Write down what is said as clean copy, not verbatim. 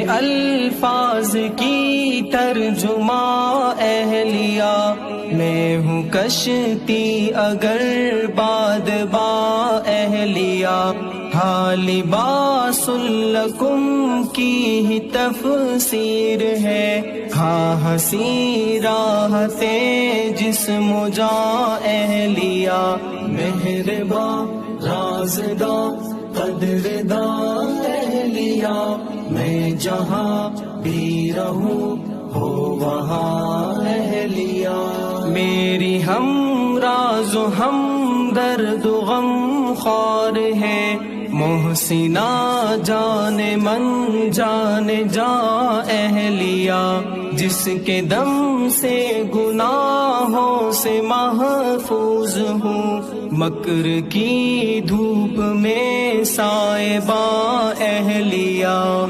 الفاظ کی ترجمہ اہلیہ، میں ہوں کشتی اگر بادباں اہلیہ، ہاں لباس لکم کی ہی تفسیر ہے، ہاں ہنسی راحتیں جسم و جاں اہلیہ، مہرباں رازداں قدرداں اہلیہ، میں جہاں بھی رہوں ہو وہاں اہلیہ، میری ہم راز و ہم درد و غم خوار ہے، محسنہ جان من جان جاں اہلیہ، جس کے دم سے گناہوں سے محفوظ ہوں، مکر کی دھوپ میں سائباں اہلیہ۔